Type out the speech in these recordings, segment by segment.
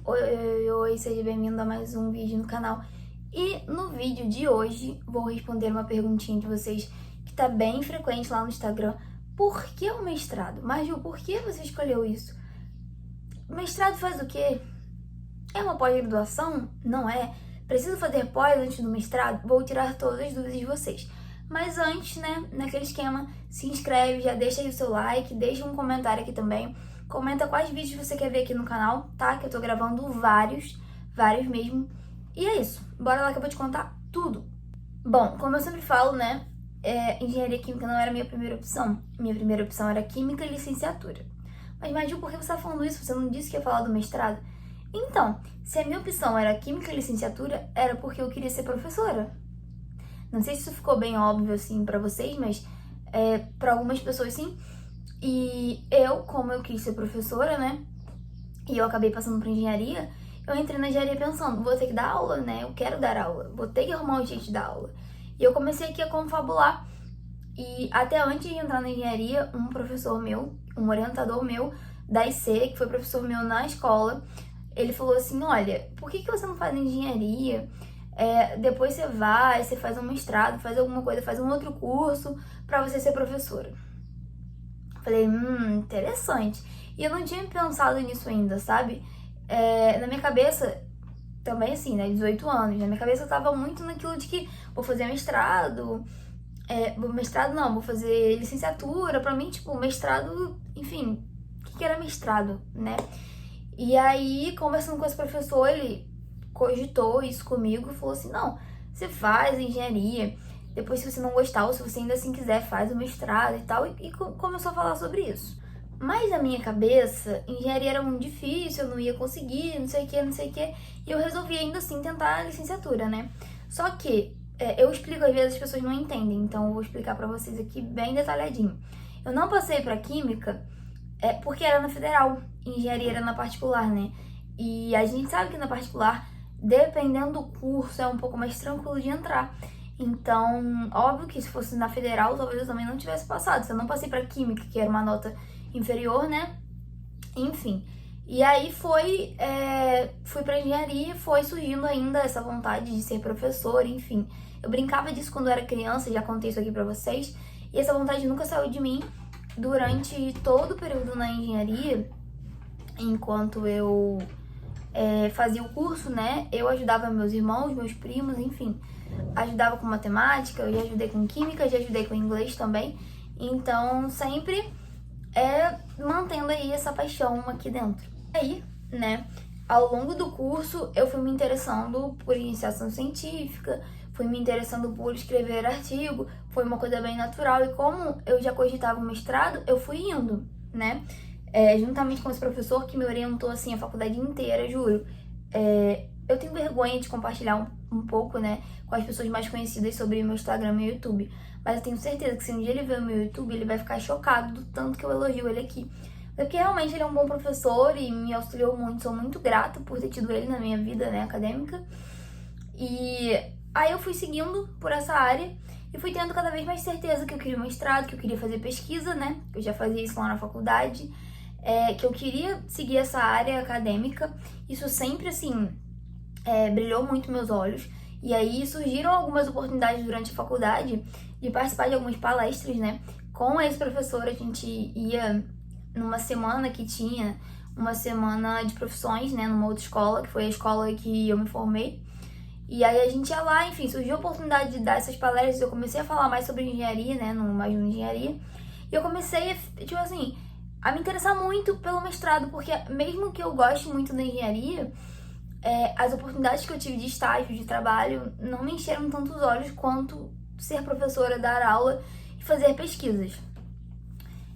Oi, seja bem-vindo a mais um vídeo no canal. E no vídeo de hoje vou responder uma perguntinha de vocês que tá bem frequente lá no Instagram. Por que o mestrado? Maju, por que você escolheu isso? O mestrado faz o quê? É uma pós-graduação? Não é? Preciso fazer pós antes do mestrado? Vou tirar todas as dúvidas de vocês. Mas antes, né, naquele esquema, se inscreve, já deixa aí o seu like, deixa um comentário aqui também. Comenta quais vídeos você quer ver aqui no canal, tá? Que eu tô gravando vários mesmo. E é isso, bora lá que eu vou te contar tudo. Bom, como eu sempre falo, né, engenharia química não era a minha primeira opção. Minha primeira opção era química e licenciatura. Mas, Maju, por que você tá falando isso? Você não disse que ia falar do mestrado? Então, se a minha opção era química e licenciatura, era porque eu queria ser professora. Não sei se isso ficou bem óbvio, assim, pra vocês, mas pra algumas pessoas, sim. E eu, como eu quis ser professora, né, e eu acabei passando pra engenharia, eu entrei na engenharia pensando, vou ter que dar aula, né, eu quero dar aula, vou ter que arrumar um jeito de dar aula. E eu comecei aqui a confabular. E até antes de entrar na engenharia, um professor meu, um orientador meu da IC, que foi professor meu na escola, ele falou assim, olha, por que você não faz engenharia? Depois você faz um mestrado, faz alguma coisa, faz um outro curso pra você ser professora. Falei, interessante. E eu não tinha pensado nisso ainda, sabe? Na minha cabeça, também assim, né, 18 anos, na minha cabeça eu tava muito naquilo de que vou fazer mestrado, mestrado não, vou fazer licenciatura, pra mim, tipo, mestrado, enfim, o que era mestrado, né? E aí, conversando com esse professor, ele cogitou isso comigo e falou assim, não, você faz engenharia, depois se você não gostar ou se você ainda assim quiser, faz o mestrado e tal, e começou a falar sobre isso. Mas na minha cabeça, engenharia era muito difícil, eu não ia conseguir, não sei o que, e eu resolvi ainda assim tentar a licenciatura, né? Só que eu explico, às vezes as pessoas não entendem, então eu vou explicar pra vocês aqui bem detalhadinho. Eu não passei pra química porque era na federal, engenharia era na particular, né? E a gente sabe que na particular, dependendo do curso, é um pouco mais tranquilo de entrar. Então, óbvio que se fosse na federal, talvez eu também não tivesse passado. Se eu não passei pra química, que era uma nota inferior, né? Enfim. E aí fui pra engenharia, foi surgindo ainda essa vontade de ser professora, enfim. Eu brincava disso quando eu era criança, já contei isso aqui pra vocês. E essa vontade nunca saiu de mim. Durante todo o período na engenharia, enquanto eu fazia o curso, né, eu ajudava meus irmãos, meus primos, enfim. Ajudava com matemática, eu já ajudei com química, já ajudei com inglês também. Então, sempre mantendo aí essa paixão aqui dentro. Aí, né, ao longo do curso, eu fui me interessando por iniciação científica, fui me interessando por escrever artigo, foi uma coisa bem natural. E como eu já cogitava o mestrado, eu fui indo, né, juntamente com esse professor que me orientou, assim, a faculdade inteira, juro. Eu tenho vergonha de compartilhar um pouco, né, com as pessoas mais conhecidas sobre o meu Instagram e meu YouTube. Mas eu tenho certeza que se um dia ele ver o meu YouTube, ele vai ficar chocado do tanto que eu elogio ele aqui. Porque realmente ele é um bom professor e me auxiliou muito. Sou muito grata por ter tido ele na minha vida, né, acadêmica. E aí eu fui seguindo por essa área e fui tendo cada vez mais certeza que eu queria um mestrado, que eu queria fazer pesquisa, né, eu já fazia isso lá na faculdade, que eu queria seguir essa área acadêmica. Isso sempre, assim, brilhou muito meus olhos. E aí surgiram algumas oportunidades durante a faculdade de participar de algumas palestras, né? Com esse professor, a gente ia numa semana que tinha uma semana de profissões, né? Numa outra escola, que foi a escola que eu me formei. E aí a gente ia lá, enfim, surgiu a oportunidade de dar essas palestras. Eu comecei a falar mais sobre engenharia, né? Mais no engenharia. E eu comecei, tipo assim, a me interessar muito pelo mestrado, porque mesmo que eu goste muito da engenharia, as oportunidades que eu tive de estágio, de trabalho, não me encheram tanto os olhos quanto ser professora, dar aula e fazer pesquisas.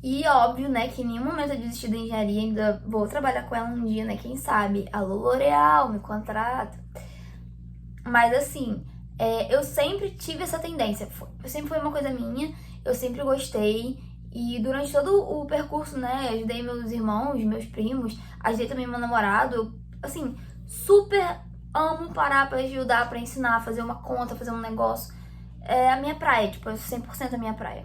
E óbvio, né, que em nenhum momento eu desisti da engenharia, ainda vou trabalhar com ela um dia, né, quem sabe? Alô, L'Oréal, me contrata. Mas assim, eu sempre tive essa tendência, sempre foi uma coisa minha, eu sempre gostei. E durante todo o percurso, né, ajudei meus irmãos, meus primos, ajudei também meu namorado, assim, super amo parar pra ajudar, pra ensinar, fazer uma conta, fazer um negócio. É a minha praia, tipo, é 100% a minha praia.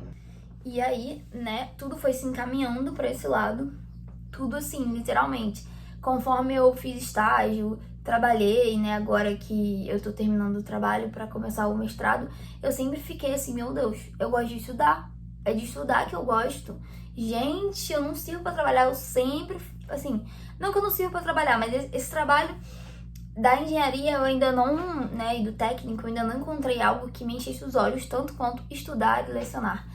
E aí, né, tudo foi se encaminhando pra esse lado, tudo assim, literalmente. conforme eu fiz estágio, trabalhei, né, agora que eu tô terminando o trabalho pra começar o mestrado, eu sempre fiquei assim, meu Deus, eu gosto de estudar. É de estudar que eu gosto. Gente, eu não sirvo pra trabalhar, eu sempre, assim, não que eu não sirvo pra trabalhar, mas esse trabalho da engenharia eu ainda não, né, e do técnico eu ainda não encontrei algo que me enchesse os olhos tanto quanto estudar e lecionar.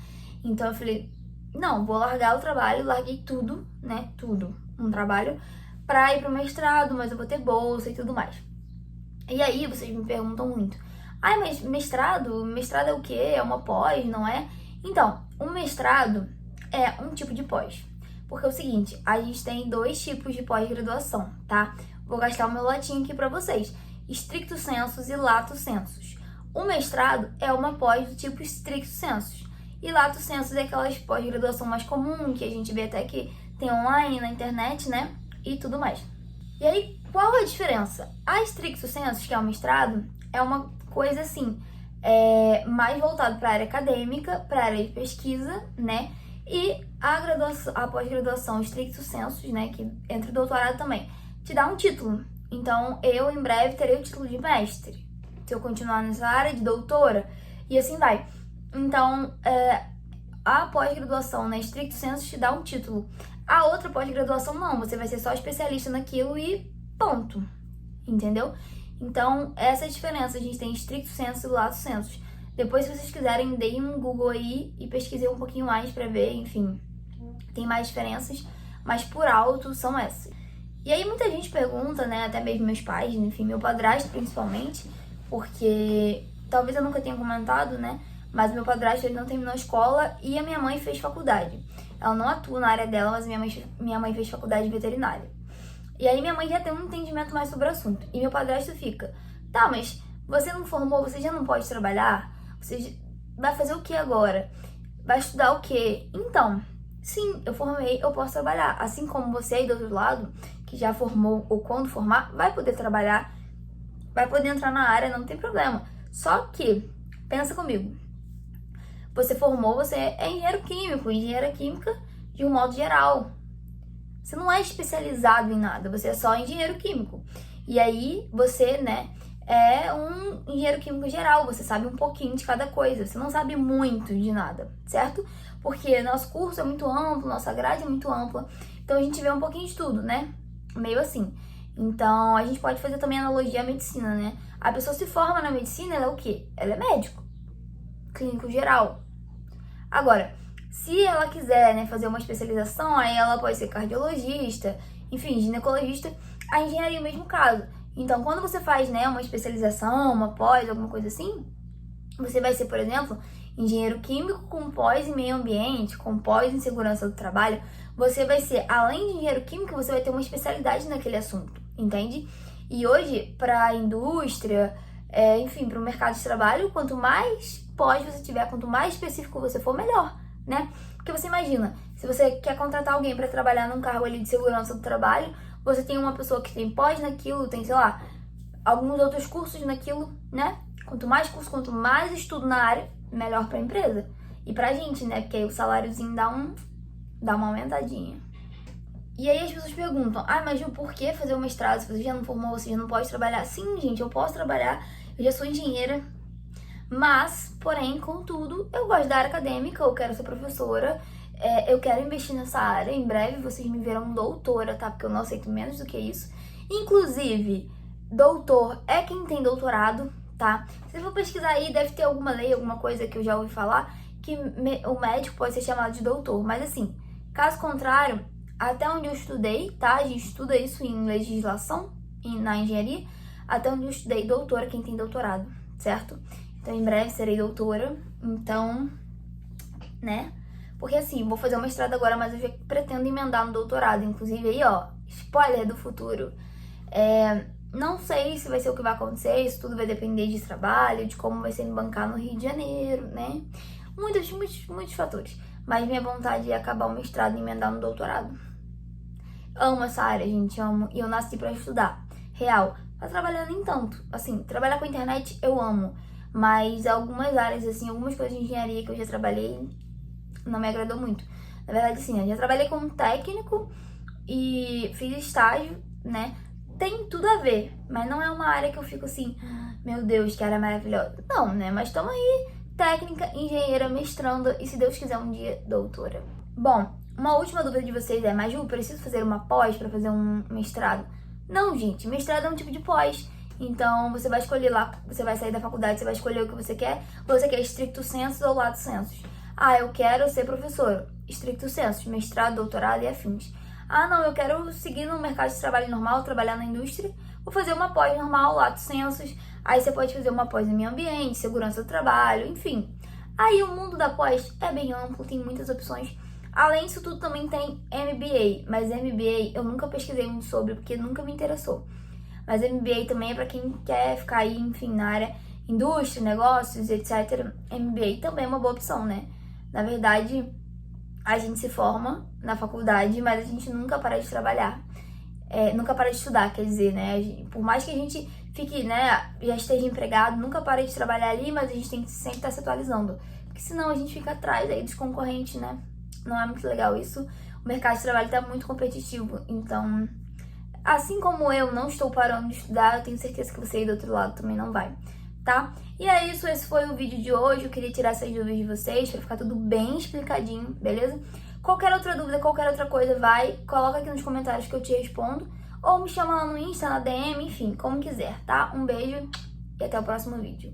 Então eu falei, não, vou largar o trabalho, larguei tudo, né, tudo, um trabalho, pra ir pro mestrado, mas eu vou ter bolsa e tudo mais. E aí vocês me perguntam muito, ai, mas mestrado? Mestrado é o quê? É uma pós, não é? Então, o mestrado é um tipo de pós. Porque é o seguinte, a gente tem dois tipos de pós-graduação, tá? Vou gastar o meu latim aqui pra vocês. Stricto sensus e lato sensus. O mestrado é uma pós do tipo stricto sensus. E lato sensus é aquelas pós-graduação mais comum, que a gente vê até que tem online na internet, né? E tudo mais. E aí, qual é a diferença? A stricto sensus, que é o mestrado, é uma coisa assim, mais voltado para a área acadêmica, para a área de pesquisa, né? E a pós-graduação stricto sensus, né, que entra o doutorado também, te dá um título. Então, eu em breve terei o título de mestre, se eu continuar nessa área, de doutora, e assim vai. Então, a pós-graduação, né, stricto sensus te dá um título. A outra pós-graduação não, você vai ser só especialista naquilo e ponto, entendeu? Então, essa é a diferença, a gente tem stricto sensus e lato sensus. Depois, se vocês quiserem, deem um Google aí e pesquisem um pouquinho mais pra ver, enfim, tem mais diferenças, mas por alto são essas. E aí muita gente pergunta, né, até mesmo meus pais, enfim, meu padrasto principalmente, porque talvez eu nunca tenha comentado, né, mas meu padrasto ele não terminou a escola e a minha mãe fez faculdade. Ela não atua na área dela, mas minha mãe fez faculdade veterinária. E aí minha mãe já tem um entendimento mais sobre o assunto. E meu padrasto fica, tá, mas você não formou, você já não pode trabalhar? Você vai fazer o que agora? Vai estudar o quê? Então, sim, eu formei, eu posso trabalhar. Assim como você aí do outro lado, que já formou ou quando formar, vai poder trabalhar, vai poder entrar na área, não tem problema. Só que, pensa comigo, você formou, você é engenheiro químico, engenheira química de um modo geral. Você não é especializado em nada, você é só engenheiro químico. E aí, você, né, é um engenheiro químico geral, você sabe um pouquinho de cada coisa, você não sabe muito de nada, certo? Porque nosso curso é muito amplo, nossa grade é muito ampla, então a gente vê um pouquinho de tudo, né? Meio assim. Então, a gente pode fazer também analogia à medicina, né? A pessoa se forma na medicina, ela é o quê? Ela é médico, clínico geral. Agora, se ela quiser, né, fazer uma especialização, aí ela pode ser cardiologista, enfim, ginecologista, a engenharia é o mesmo caso. Então, quando você faz, né, uma especialização, uma pós, alguma coisa assim, você vai ser, por exemplo, engenheiro químico com pós em meio ambiente, com pós em segurança do trabalho. Você vai ser, além de engenheiro químico, você vai ter uma especialidade naquele assunto, entende? E hoje, para a indústria, enfim, para o mercado de trabalho, quanto mais pós você tiver, quanto mais específico você for, melhor, né? Porque você imagina, se você quer contratar alguém para trabalhar num cargo ali de segurança do trabalho, você tem uma pessoa que tem pós naquilo, tem, sei lá, alguns outros cursos naquilo, né? Quanto mais curso, quanto mais estudo na área, melhor para a empresa. E pra gente, né? Porque aí o saláriozinho dá uma aumentadinha. E aí as pessoas perguntam, mas Ju, por que fazer o mestrado? Se você já não formou, você já não pode trabalhar? Sim, gente, eu posso trabalhar, eu já sou engenheira. Mas, porém, contudo, eu gosto da área acadêmica, eu quero ser professora, eu quero investir nessa área. Em breve vocês me verão doutora, tá? Porque eu não aceito menos do que isso. Inclusive, doutor é quem tem doutorado, tá? Se for pesquisar aí, deve ter alguma lei, alguma coisa que eu já ouvi falar, que o médico pode ser chamado de doutor. Mas assim, caso contrário, até onde eu estudei, tá? A gente estuda isso em legislação, na engenharia, até onde eu estudei, doutora, quem tem doutorado, certo? Então, em breve serei doutora, então, né? Porque assim, vou fazer o mestrado agora, mas eu já pretendo emendar no doutorado. Inclusive aí, ó, spoiler do futuro. Não sei se vai ser o que vai acontecer, isso tudo vai depender de trabalho, de como vai ser me bancar no Rio de Janeiro, né? Muitos fatores. Mas minha vontade é acabar o mestrado e emendar no doutorado. Amo essa área, gente, amo. E eu nasci pra estudar. Real. Mas trabalhar nem tanto. Assim, trabalhar com a internet eu amo. Mas algumas áreas, assim, algumas coisas de engenharia que eu já trabalhei não me agradou muito. Na verdade, sim, eu já trabalhei como técnico e fiz estágio né? Tem tudo a ver, mas não é uma área que eu fico assim, meu Deus, que área maravilhosa. Não, né? Mas estamos aí, técnica, engenheira, mestranda e, se Deus quiser, um dia, doutora. Bom, uma última dúvida de vocês é, mas Ju, preciso fazer uma pós para fazer um mestrado? Não, gente, mestrado é um tipo de pós. Então, você vai escolher lá, você vai sair da faculdade, você vai escolher o que você quer. Você quer stricto sensu ou lato sensu? Ah, eu quero ser professora. Stricto sensu, mestrado, doutorado e afins. Ah, não, eu quero seguir no mercado de trabalho normal, trabalhar na indústria. Vou fazer uma pós normal, lato sensu. Aí você pode fazer uma pós em meio ambiente, segurança do trabalho, enfim. Aí o mundo da pós é bem amplo, tem muitas opções. Além disso tudo, também tem MBA. Mas MBA eu nunca pesquisei muito sobre, porque nunca me interessou. Mas MBA também é para quem quer ficar aí, enfim, na área indústria, negócios, etc. MBA também é uma boa opção, né? Na verdade, a gente se forma na faculdade, mas a gente nunca para de trabalhar. Nunca para de estudar, quer dizer, né? Por mais que a gente fique, né, já esteja empregado, nunca para de trabalhar ali, mas a gente tem que sempre estar se atualizando. Porque senão a gente fica atrás aí dos concorrentes, né? Não é muito legal isso. O mercado de trabalho está muito competitivo, então... Assim como eu não estou parando de estudar, eu tenho certeza que você aí do outro lado também não vai, tá? E é isso, esse foi o vídeo de hoje. Eu queria tirar essas dúvidas de vocês pra ficar tudo bem explicadinho, beleza? Qualquer outra dúvida, qualquer outra coisa, coloca aqui nos comentários que eu te respondo. Ou me chama lá no Insta, na DM, enfim, como quiser, tá? Um beijo e até o próximo vídeo.